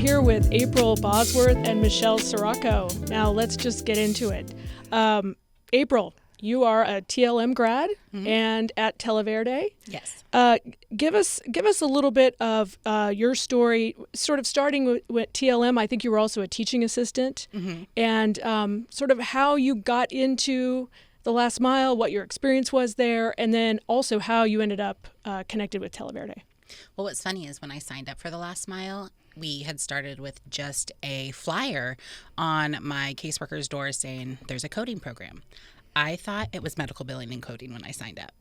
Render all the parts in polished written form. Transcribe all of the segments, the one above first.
here with April Bosworth and Michelle Cirocco. Now let's just get into it. April, you are a TLM grad and at Televerde. Yes. Give us a little bit of your story, sort of starting with TLM. I think you were also a teaching assistant, and sort of how you got into the last mile, what your experience was there, and then also how you ended up connected with Televerde. Well, what's funny is when I signed up for the last mile, we had started with just a flyer on my caseworker's door saying there's a coding program. I thought it was medical billing and coding when I signed up.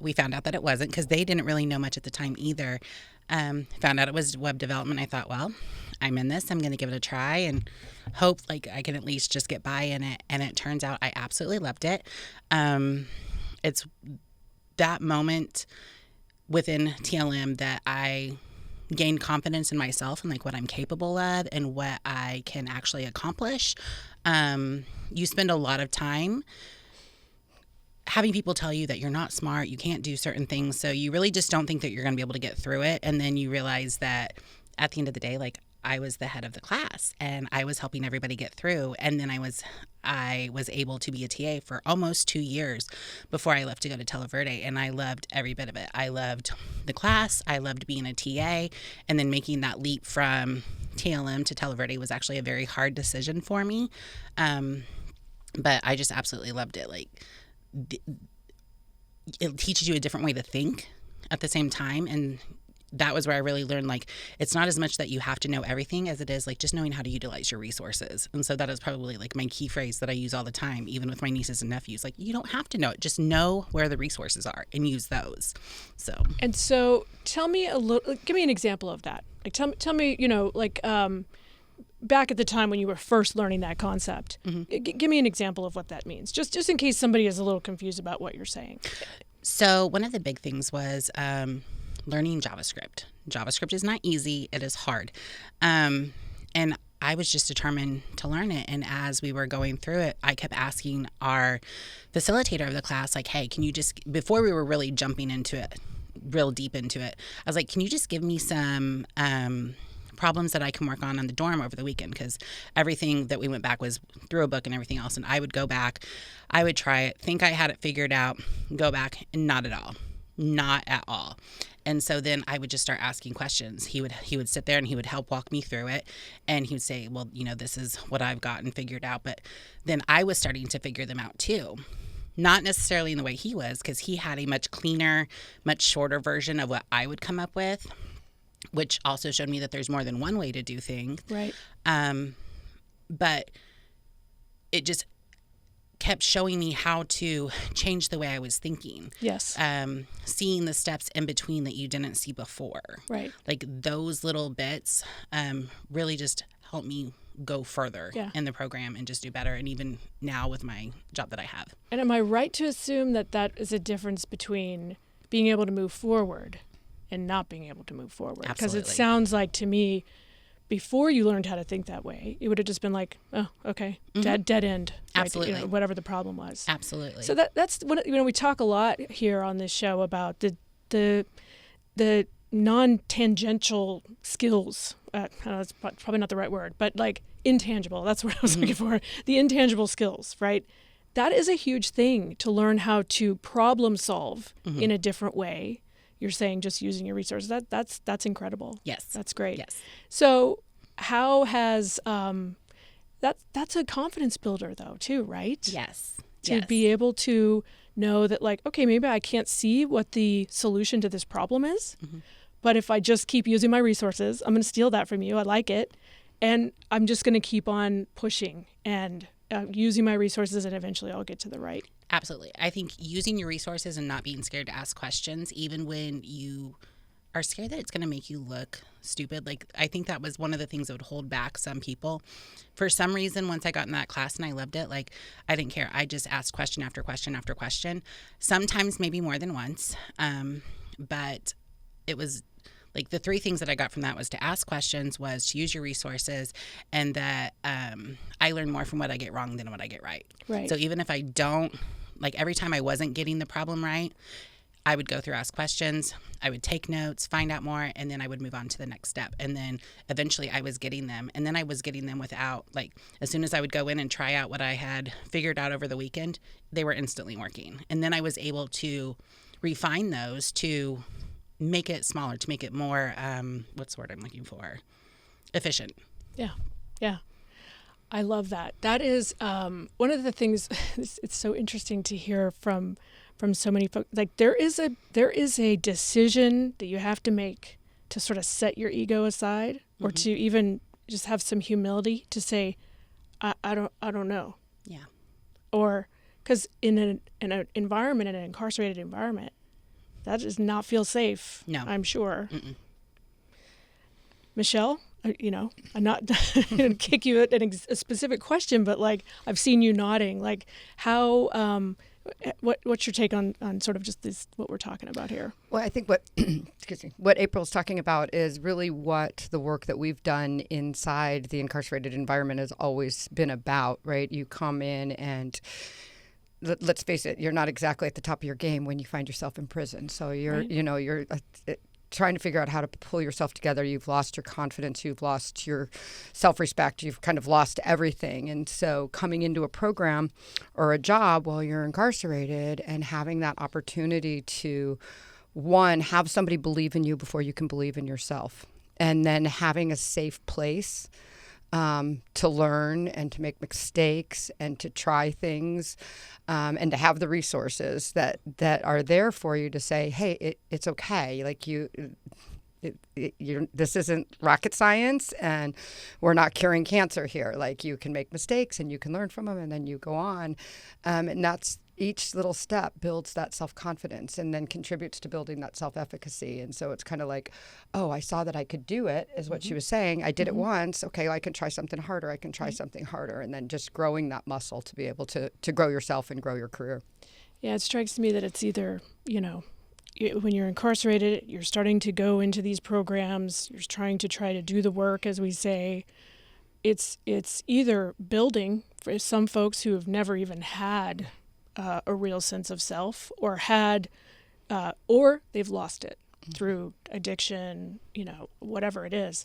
We found out that it wasn't because they didn't really know much at the time either. Found out it was web development. I thought, well, I'm in this. I'm going to give it a try and hope like I can at least just get by in it. And it turns out I absolutely loved it. It's that moment within TLM that I gained confidence in myself and like what I'm capable of and what I can actually accomplish. You spend a lot of time having people tell you that you're not smart, you can't do certain things. So you really just don't think that you're going to be able to get through it. And then you realize that at the end of the day, like I was the head of the class and I was helping everybody get through. And then I was able to be a TA for almost 2 years before I left to go to Televerde. And I loved every bit of it. I loved the class. I loved being a TA. And then making that leap from TLM to Televerde was actually a very hard decision for me. But I just absolutely loved it. Like it teaches you a different way to think at the same time. And that was where I really learned, like, it's not as much that you have to know everything as it is, like, just knowing how to utilize your resources. And so that is probably, like, my key phrase that I use all the time, even with my nieces and nephews. Like, you don't have to know it. Just know where the resources are and use those. So tell me give me an example of that. Like, tell me, back at the time when you were first learning that concept, give me an example of what that means, just in case somebody is a little confused about what you're saying. So one of the big things was learning JavaScript. JavaScript is not easy. It is hard. And I was just determined to learn it. And as we were going through it, I kept asking our facilitator of the class, like, hey, can you just, before we were really jumping into it, real deep into it, I was like, can you just give me some problems that I can work on the dorm over the weekend? Because everything that we went back was through a book and everything else. And I would go back, I would try it, think I had it figured out, go back, and not at all. And so then I would just start asking questions. He would sit there and he would help walk me through it. And he would say, well, this is what I've gotten figured out. But then I was starting to figure them out too. Not necessarily in the way he was, because he had a much cleaner, much shorter version of what I would come up with, which also showed me that there's more than one way to do things. Right. But it just kept showing me how to change the way I was thinking. Yes. Seeing the steps in between that you didn't see before. Right. Like those little bits really just helped me go further in the program and just do better. And even now with my job that I have. And am I right to assume that that is a difference between being able to move forward and not being able to move forward? Because it sounds like to me, before you learned how to think that way, it would have just been like, oh, okay, dead end. Right? Absolutely. Whatever the problem was. Absolutely. So that's what, we talk a lot here on this show about the non-tangential skills. I don't know, that's probably not the right word, but like intangible. That's what I was looking for. The intangible skills, right? That is a huge thing, to learn how to problem solve in a different way. You're saying just using your resources. That's incredible. Yes. That's great. Yes. So how has that's a confidence builder though too, right? Yes. To be able to know that, like, okay, maybe I can't see what the solution to this problem is, but if I just keep using my resources, I'm going to steal that from you. I like it. And I'm just going to keep on pushing and using my resources, and eventually I'll get to the right. Absolutely. I think using your resources and not being scared to ask questions, even when you are scared that it's going to make you look stupid. Like, I think that was one of the things that would hold back some people. For some reason, once I got in that class and I loved it, like, I didn't care. I just asked question after question after question, sometimes maybe more than once. But it was like the three things that I got from that was to ask questions, was to use your resources, and that I learn more from what I get wrong than what I get right. Right. So even if I don't, like every time I wasn't getting the problem right, I would go through, ask questions, I would take notes, find out more, and then I would move on to the next step. And then eventually I was getting them. And then I was getting them without, like, as soon as I would go in and try out what I had figured out over the weekend, they were instantly working. And then I was able to refine those to make it smaller, to make it more, what's the word I'm looking for? Efficient. Yeah. Yeah. I love that. That is one of the things. It's so interesting to hear from so many folks. Like there is a decision that you have to make to sort of set your ego aside, or to even just have some humility to say, I don't know. Yeah. Or because in an environment, in an incarcerated environment, that does not feel safe. No, I'm sure. Mm-mm. Michelle, I'm not going to kick you at a specific question, but like I've seen you nodding. Like how, what's your take on sort of just this, what we're talking about here? Well, I think what what April's talking about is really what the work that we've done inside the incarcerated environment has always been about, right? You come in and let's face it, you're not exactly at the top of your game when you find yourself in prison. So you're, right. You're trying to figure out how to pull yourself together. You've lost your confidence. You've lost your self-respect. You've kind of lost everything. And so coming into a program or a job while you're incarcerated and having that opportunity to, one, have somebody believe in you before you can believe in yourself, and then having a safe place to learn and to make mistakes and to try things, and to have the resources that are there for you to say, hey, it's okay. Like this isn't rocket science, and we're not curing cancer here. Like you can make mistakes and you can learn from them, and then you go on. And that's each little step builds that self-confidence and then contributes to building that self-efficacy. And so it's kind of like, oh, I saw that I could do it, is what she was saying. I did it once. Okay, I can try something harder. I can try something harder. And then just growing that muscle to be able to grow yourself and grow your career. Yeah, it strikes me that it's either, when you're incarcerated, you're starting to go into these programs, you're try to do the work, as we say. It's either building for some folks who have never even had a real sense of self, or they've lost it through addiction, whatever it is.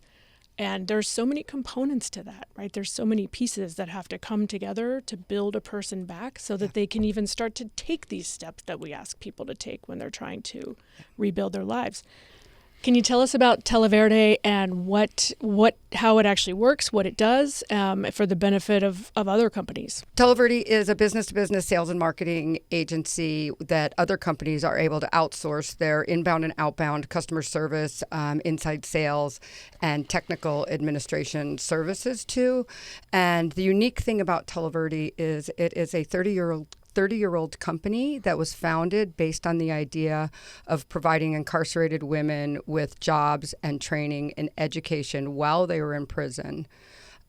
And there's so many components to that, right? There's so many pieces that have to come together to build a person back so that they can even start to take these steps that we ask people to take when they're trying to rebuild their lives. Can you tell us about Televerde and how it actually works, what it does, for the benefit of other companies? Televerde is a business-to-business sales and marketing agency that other companies are able to outsource their inbound and outbound customer service, inside sales, and technical administration services to. And the unique thing about Televerde is it is a 30-year-old company that was founded based on the idea of providing incarcerated women with jobs and training and education while they were in prison,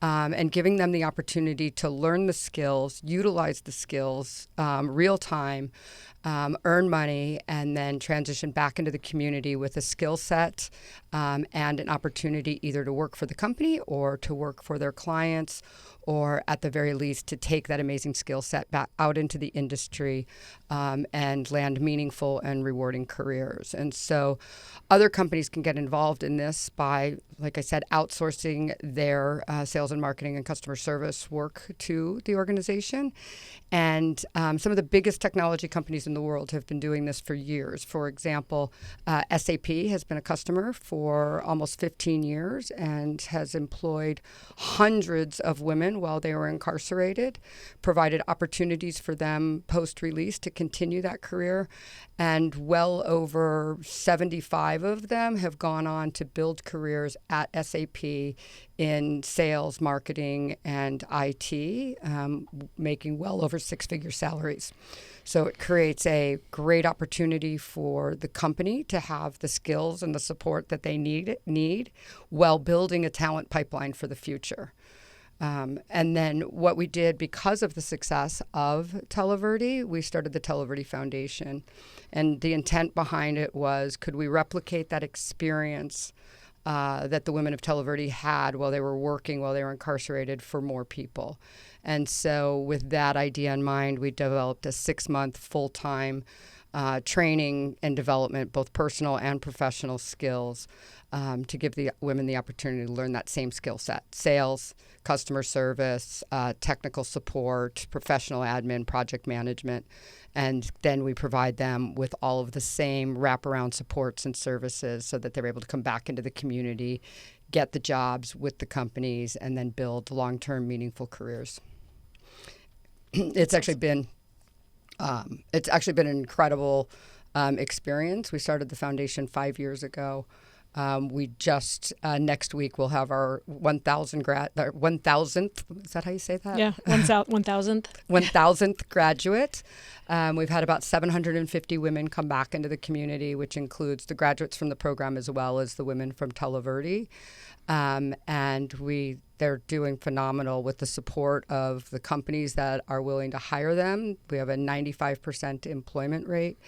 and giving them the opportunity to learn the skills, utilize the skills, real time, earn money, and then transition back into the community with a skill set and an opportunity either to work for the company or to work for their clients, or at the very least to take that amazing skill set back out into the industry and land meaningful and rewarding careers. And so other companies can get involved in this by, like I said, outsourcing their sales and marketing and customer service work to the organization. And some of the biggest technology companies in the world have been doing this for years. For example, SAP has been a customer for almost 15 years and has employed hundreds of women while they were incarcerated, provided opportunities for them post-release to continue that career. And well over 75 of them have gone on to build careers at SAP in sales, marketing, and IT, making well over six-figure salaries. So it creates a great opportunity for the company to have the skills and the support that they need while building a talent pipeline for the future. And then what we did because of the success of Televerde, we started the Televerde Foundation. And the intent behind it was, could we replicate that experience that the women of Televerde had while they were incarcerated, for more people? And so with that idea in mind, we developed a 6-month full-time training and development, both personal and professional skills, to give the women the opportunity to learn that same skill set: sales, customer service, technical support, professional admin, project management. And then we provide them with all of the same wraparound supports and services so that they're able to come back into the community, get the jobs with the companies, and then build long-term meaningful careers. It's actually been an incredible experience. We started the foundation 5 years ago. We just next week we'll have our 1,000th. Is that how you say that? Yeah, 1,000th. 1,000th graduate. We've had about 750 women come back into the community, which includes the graduates from the program as well as the women from Televerde. And they're doing phenomenal with the support of the companies that are willing to hire them. We have a 95% employment rate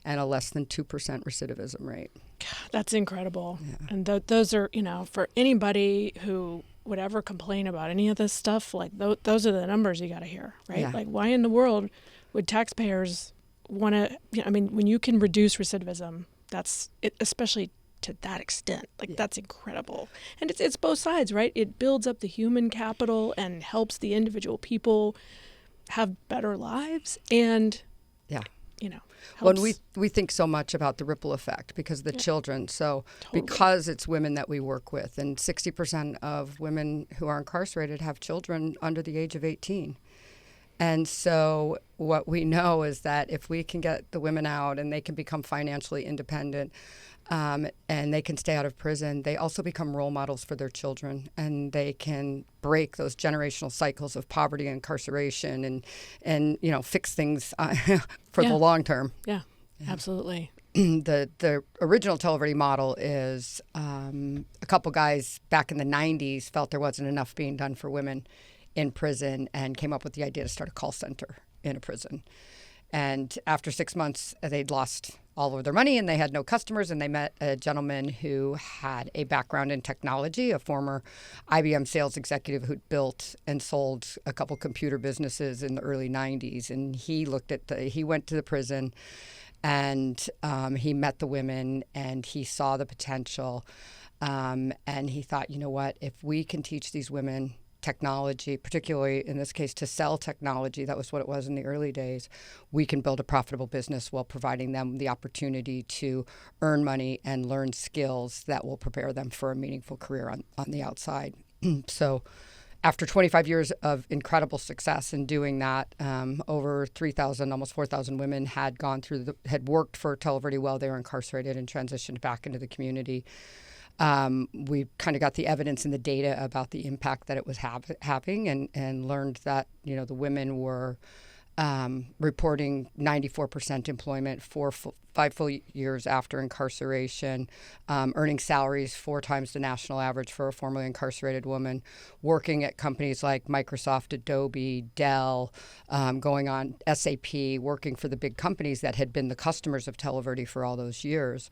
and a less than 2% recidivism rate. God, that's incredible. Yeah. And those are, for anybody who would ever complain about any of this stuff, like those are the numbers you got to hear, right? Yeah. Like, why in the world would taxpayers want to, when you can reduce recidivism, that's it, especially to that extent. That's incredible. And it's both sides, right? It builds up the human capital and helps the individual people have better lives. And, when we think so much about the ripple effect because of the children. So totally. Because it's women that we work with, and 60% of women who are incarcerated have children under the age of 18. And so what we know is that if we can get the women out and they can become financially independent, and they can stay out of prison, they also become role models for their children, and they can break those generational cycles of poverty and incarceration and fix things for the long term. Yeah, absolutely. The original Televerde model is a couple guys back in the 90s felt there wasn't enough being done for women in prison and came up with the idea to start a call center in a prison. And after 6 months, they'd lost all of their money and they had no customers. And they met a gentleman who had a background in technology, a former IBM sales executive who'd built and sold a couple computer businesses in the early 90s. And he he went to the prison and he met the women and he saw the potential. And he thought, you know what, if we can teach these women technology, particularly in this case to sell technology, that was what it was in the early days, we can build a profitable business while providing them the opportunity to earn money and learn skills that will prepare them for a meaningful career on the outside. So after 25 years of incredible success in doing that, over 3,000, almost 4,000 women had had worked for Televerde while they were incarcerated and transitioned back into the community. We kind of got the evidence and the data about the impact that it was having and learned that, the women were reporting 94% employment 5 full years after incarceration, earning salaries 4 times the national average for a formerly incarcerated woman, working at companies like Microsoft, Adobe, Dell, going on SAP, working for the big companies that had been the customers of Televerde for all those years.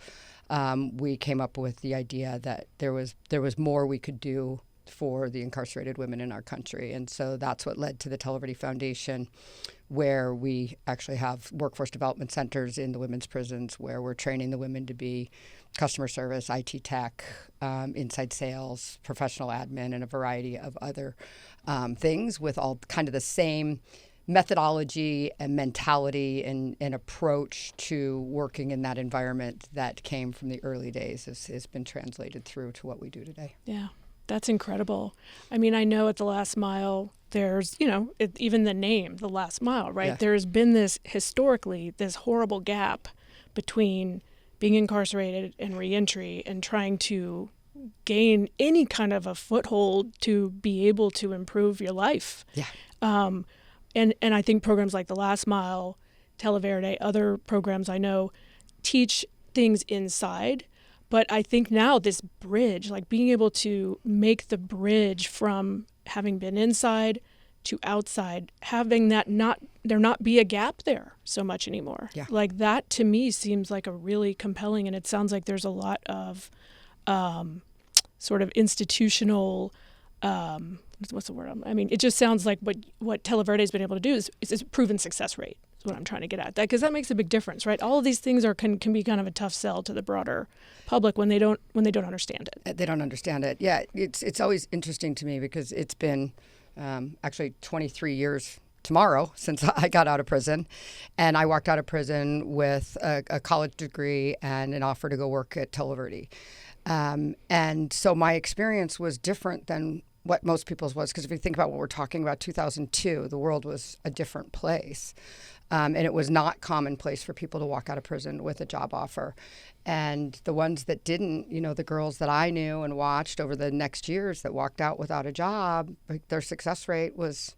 We came up with the idea that there was more we could do for the incarcerated women in our country. And so that's what led to the Televerde Foundation, where we actually have workforce development centers in the women's prisons where we're training the women to be customer service, IT tech, inside sales, professional admin, and a variety of other things with all kind of the same methodology and mentality and approach to working in that environment that came from the early days has been translated through to what we do today. Yeah, that's incredible. I know at the Last Mile, there's, even the name, the Last Mile, right? Yes. There's been this horrible gap between being incarcerated and reentry and trying to gain any kind of a foothold to be able to improve your life. Yeah. And I think programs like The Last Mile, Televerde, other programs I know teach things inside. But I think now this bridge, like being able to make the bridge from having been inside to outside, having that there not be a gap there so much anymore. Yeah. Like that to me seems like a really compelling, and it sounds like there's a lot of sort of institutional what's the word? It just sounds like what Televerde's been able to do is a proven success rate. what I'm trying to get at. That because that makes a big difference, right? All of these things can be kind of a tough sell to the broader public when they don't understand it. They don't understand it. Yeah, it's always interesting to me because it's been actually 23 years tomorrow since I got out of prison, and I walked out of prison with a college degree and an offer to go work at Televerde. And so my experience was different than what most people's was, because if you think about what we're talking about, 2002, the world was a different place. And it was not commonplace for people to walk out of prison with a job offer. And the ones that didn't, the girls that I knew and watched over the next years that walked out without a job, like, their success rate was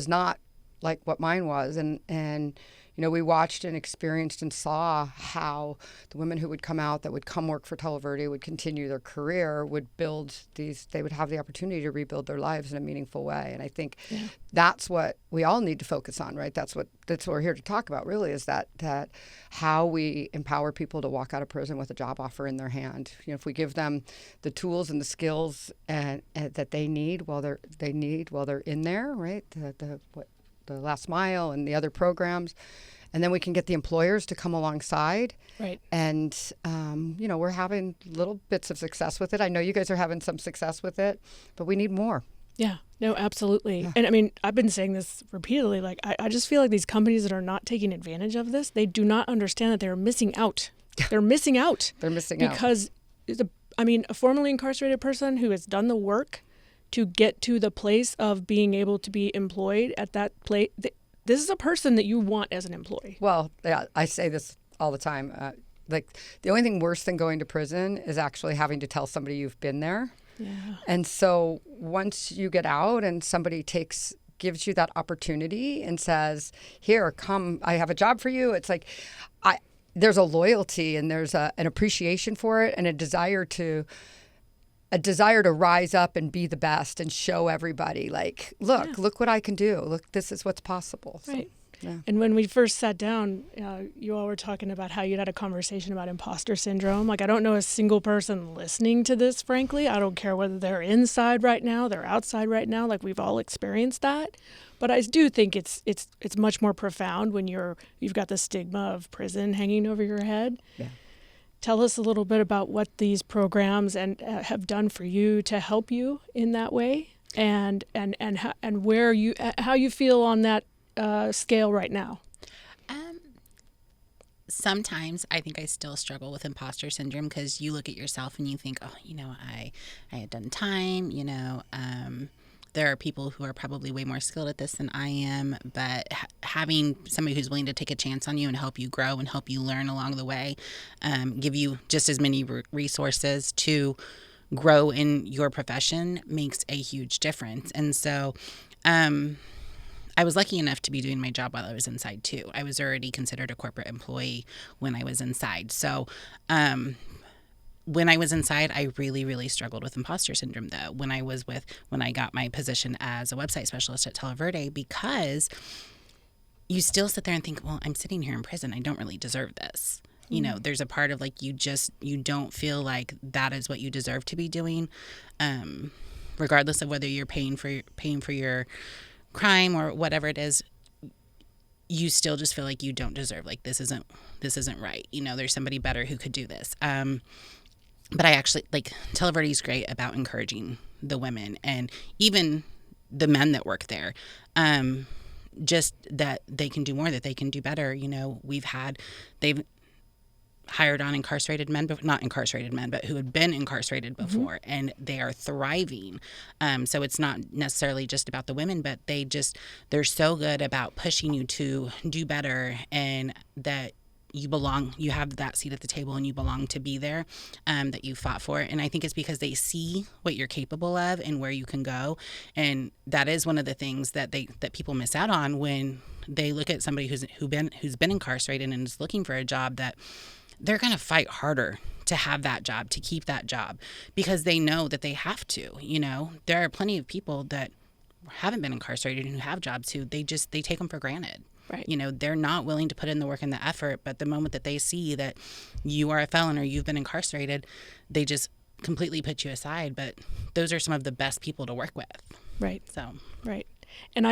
not like what mine was. And we watched and experienced and saw how the women who would come out, that would come work for Televerde, would continue their career, would they would have the opportunity to rebuild their lives in a meaningful way. And I think that's what we all need to focus on, right? That's what we're here to talk about, really, is that how we empower people to walk out of prison with a job offer in their hand. If we give them the tools and the skills and that they need while they're in there, right? The last mile and the other programs, and then we can get the employers to come alongside. Right. And we're having little bits of success with it. I know you guys are having some success with it, but we need more. Yeah, no, absolutely. Yeah. And I mean, I've been saying this repeatedly. Like, I just feel like these companies that are not taking advantage of this, they do not understand that they're missing out. They're missing out. They're missing out because a formerly incarcerated person who has done the work to get to the place of being able to be employed at that place. This is a person that you want as an employee. Well, yeah, I say this all the time. The only thing worse than going to prison is actually having to tell somebody you've been there. Yeah. And so once you get out and somebody gives you that opportunity and says, "Here, come, I have a job for you," it's like, there's a loyalty and there's an appreciation for it and a desire to rise up and be the best and show everybody, like, look what I can do. Look, this is what's possible. Right. So, yeah. And when we first sat down, you all were talking about how you'd had a conversation about imposter syndrome. Like, I don't know a single person listening to this, frankly. I don't care whether they're inside right now, they're outside right now. Like, we've all experienced that. But I do think it's much more profound when you've got the stigma of prison hanging over your head. Yeah. Tell us a little bit about what these programs have done for you to help you in that way, and how you feel on that scale right now. Sometimes I think I still struggle with imposter syndrome because you look at yourself and you think, oh, I had done time, there are people who are probably way more skilled at this than I am, but having somebody who's willing to take a chance on you and help you grow and help you learn along the way, give you just as many resources to grow in your profession makes a huge difference. And so I was lucky enough to be doing my job while I was inside too. I was already considered a corporate employee when I was inside. So when I was inside, I really, really struggled with imposter syndrome, though, when I got my position as a website specialist at Televerde, because you still sit there and think, well, I'm sitting here in prison. I don't really deserve this. There's a part of like, you don't feel like that is what you deserve to be doing, regardless of whether you're paying for your crime or whatever it is. You still just feel like you don't deserve, like, this isn't right. There's somebody better who could do this. But I actually, Televerde is great about encouraging the women and even the men that work there, just that they can do more, that they can do better. They've hired on incarcerated men, but not incarcerated men, but who had been incarcerated before, and they are thriving. So it's not necessarily just about the women, but they're so good about pushing you to do better, and that you belong, you have that seat at the table and you belong to be there, that you fought for. And I think it's because they see what you're capable of and where you can go. And that is one of the things that people miss out on when they look at somebody who's been incarcerated and is looking for a job, that they're going to fight harder to have that job, to keep that job, because they know that they have to. There are plenty of people that haven't been incarcerated and who have jobs who they take them for granted. Right. They're not willing to put in the work and the effort, but the moment that they see that you are a felon or you've been incarcerated, they just completely put you aside. But those are some of the best people to work with. Right. So. Right. And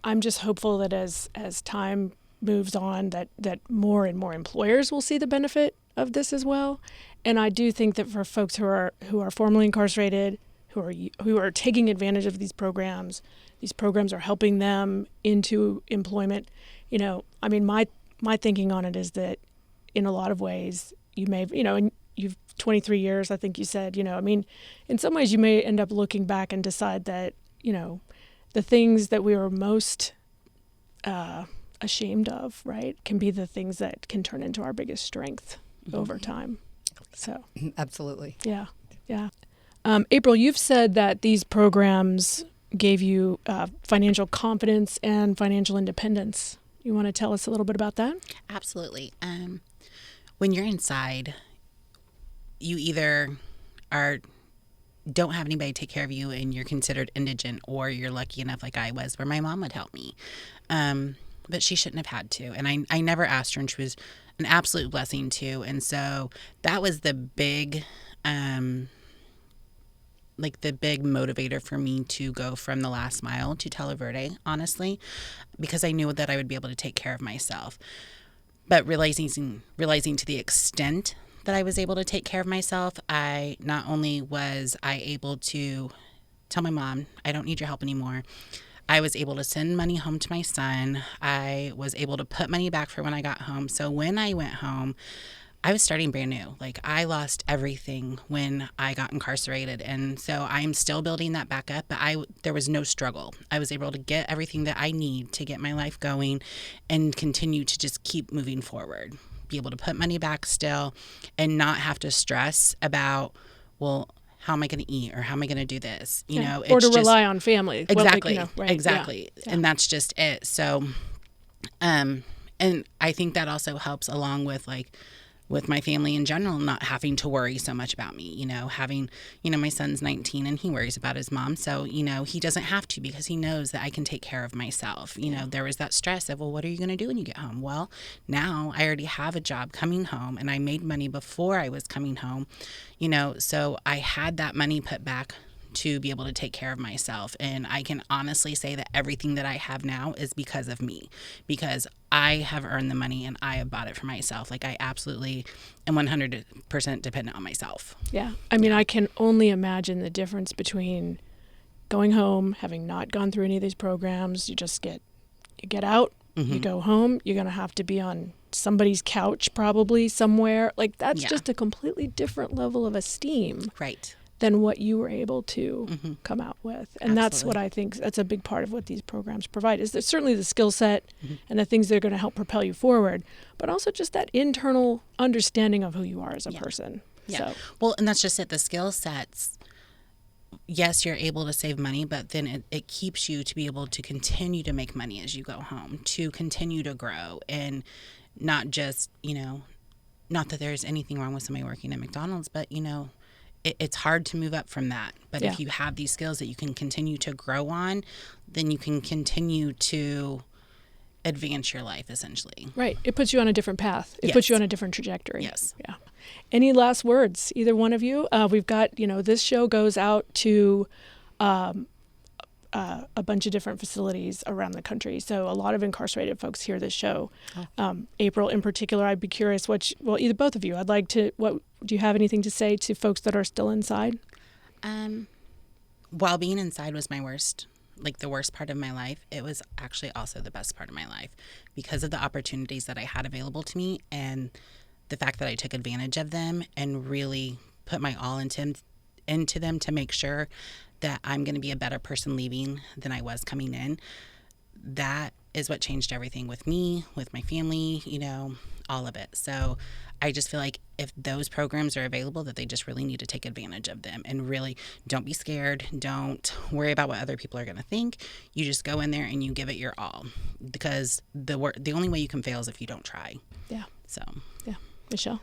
I'm just hopeful that as time moves on, that more and more employers will see the benefit of this as well. And I do think that for folks who are formerly incarcerated, who are taking advantage of these programs are helping them into employment. I mean, my thinking on it is that in a lot of ways you may, and you've 23 years, I think you said, I mean, in some ways you may end up looking back and decide that, the things that we were most ashamed of, right, can be the things that can turn into our biggest strength over time. So absolutely. Yeah. April, you've said that these programs gave you financial confidence and financial independence. You want to tell us a little bit about that? Absolutely. When you're inside, you either don't have anybody take care of you and you're considered indigent, or you're lucky enough, like I was, where my mom would help me. But she shouldn't have had to. And I never asked her, and she was an absolute blessing too. And so that was the big motivator for me to go from the last mile to Televerde, honestly, because I knew that I would be able to take care of myself. But realizing to the extent that I was able to take care of myself, I not only was I able to tell my mom, I don't need your help anymore. I was able to send money home to my son. I was able to put money back for when I got home. So when I went home, I was starting brand new. Like, I lost everything when I got incarcerated. And so I'm still building that back up, but there was no struggle. I was able to get everything that I need to get my life going and continue to just keep moving forward, be able to put money back still and not have to stress about, well, how am I going to eat, or how am I going to do this? Or to rely on family. Exactly. Well, right? Exactly. Yeah. And that's just it. So, and I think that also helps along with with my family in general, not having to worry so much about me, having, my son's 19 and he worries about his mom. So, he doesn't have to, because he knows that I can take care of myself. There was that stress of, well, what are you going to do when you get home? Well, now I already have a job coming home, and I made money before I was coming home, so I had that money put back to be able to take care of myself. And I can honestly say that everything that I have now is because of me, because I have earned the money and I have bought it for myself. Like, I absolutely am 100% dependent on myself. Yeah. I mean, I can only imagine the difference between going home, having not gone through any of these programs. You get out, you go home, you're going to have to be on somebody's couch probably somewhere. Like, that's just a completely different level of esteem. Right. Than what you were able to come out with. And Absolutely. That's what I think, that's a big part of what these programs provide, is there's certainly the skill set and the things that are going to help propel you forward, but also just that internal understanding of who you are as a person. Yeah. So. Well, and that's just it. The skill sets, yes, you're able to save money, but then it keeps you to be able to continue to make money as you go home, to continue to grow, and not just, not that there's anything wrong with somebody working at McDonald's, but, it's hard to move up from that. But if you have these skills that you can continue to grow on, then you can continue to advance your life, essentially. Right. It puts you on a different path. It puts you on a different trajectory. Yes. Yeah. Any last words, either one of you? We've got, this show goes out to a bunch of different facilities around the country. So a lot of incarcerated folks hear this show. April, in particular, I'd be curious either both of you, do you have anything to say to folks that are still inside? While being inside was the worst part of my life, it was actually also the best part of my life, because of the opportunities that I had available to me and the fact that I took advantage of them and really put my all into them to make sure that I'm going to be a better person leaving than I was coming in. That is what changed everything with me, with my family, all of it. So I just feel like if those programs are available, that they just really need to take advantage of them, and really don't be scared. Don't worry about what other people are going to think. You just go in there and you give it your all, because the only way you can fail is if you don't try. Yeah. So. Yeah. Michelle?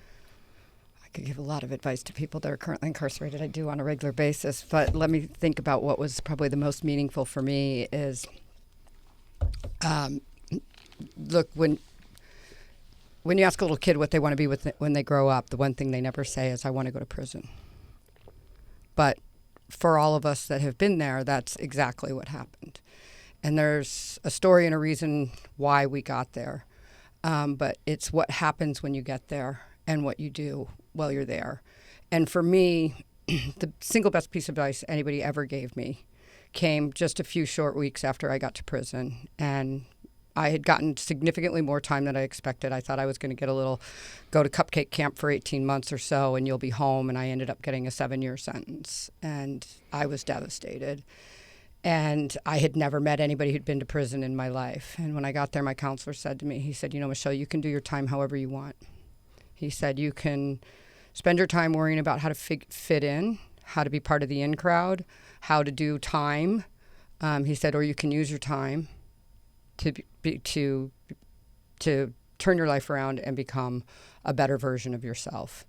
I could give a lot of advice to people that are currently incarcerated. I do on a regular basis, but let me think about what was probably the most meaningful for me is, look, when you ask a little kid what they want to be when they grow up, the one thing they never say is, I want to go to prison. But for all of us that have been there, that's exactly what happened. And there's a story and a reason why we got there. but it's what happens when you get there and what you do while you're there. And for me, the single best piece of advice anybody ever gave me came just a few short weeks after I got to prison. And I had gotten significantly more time than I expected. I thought I was going to go to cupcake camp for 18 months or so and you'll be home. And I ended up getting a 7-year sentence. And I was devastated. And I had never met anybody who'd been to prison in my life. And when I got there, my counselor said to me, he said, Michelle, you can do your time however you want. He said, you can spend your time worrying about how to fit in, how to be part of the in crowd, how to do time. He said, or you can use your time to turn your life around and become a better version of yourself.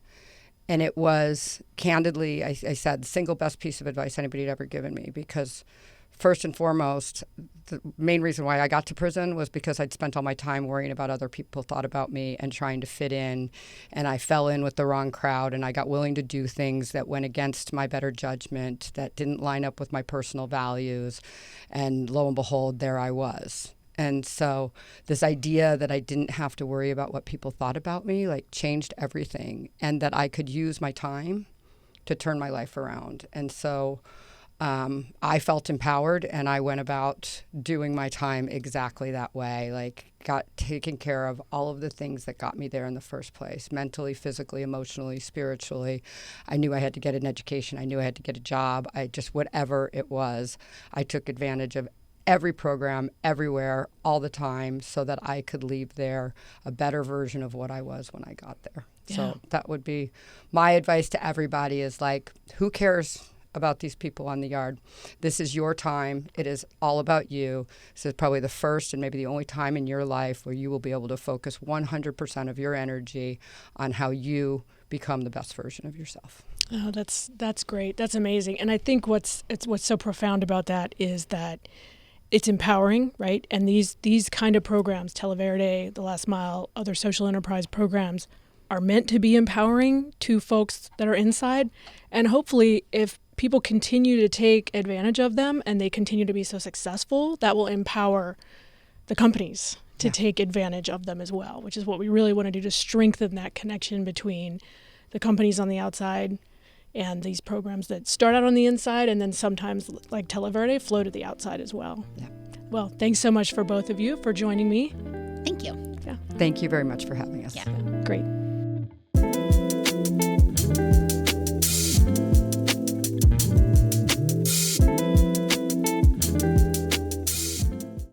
And it was, candidly, I said, the single best piece of advice anybody had ever given me, because first and foremost, the main reason why I got to prison was because I'd spent all my time worrying about other people thought about me and trying to fit in. And I fell in with the wrong crowd, and I got willing to do things that went against my better judgment, that didn't line up with my personal values. And lo and behold, there I was. And so this idea that I didn't have to worry about what people thought about me, changed everything, and that I could use my time to turn my life around. And so I felt empowered, and I went about doing my time exactly that way, got taken care of all of the things that got me there in the first place, mentally, physically, emotionally, spiritually. I knew I had to get an education. I knew I had to get a job. Whatever it was, I took advantage of every program, everywhere, all the time, so that I could leave there a better version of what I was when I got there. Yeah. So that would be my advice to everybody is who cares about these people on the yard? This is your time. It is all about you. This is probably the first and maybe the only time in your life where you will be able to focus 100% of your energy on how you become the best version of yourself. Oh, that's great. That's amazing. And I think what's so profound about that is that it's empowering, right? And these kind of programs, Televerde, The Last Mile, other social enterprise programs, are meant to be empowering to folks that are inside. And hopefully, if people continue to take advantage of them and they continue to be so successful, that will empower the companies to take advantage of them as well, which is what we really want to do, to strengthen that connection between the companies on the outside and these programs that start out on the inside and then sometimes, like Televerde, flow to the outside as well. Yeah. Well, thanks so much for both of you for joining me. Thank you. Yeah. Thank you very much for having us. Yeah. Great.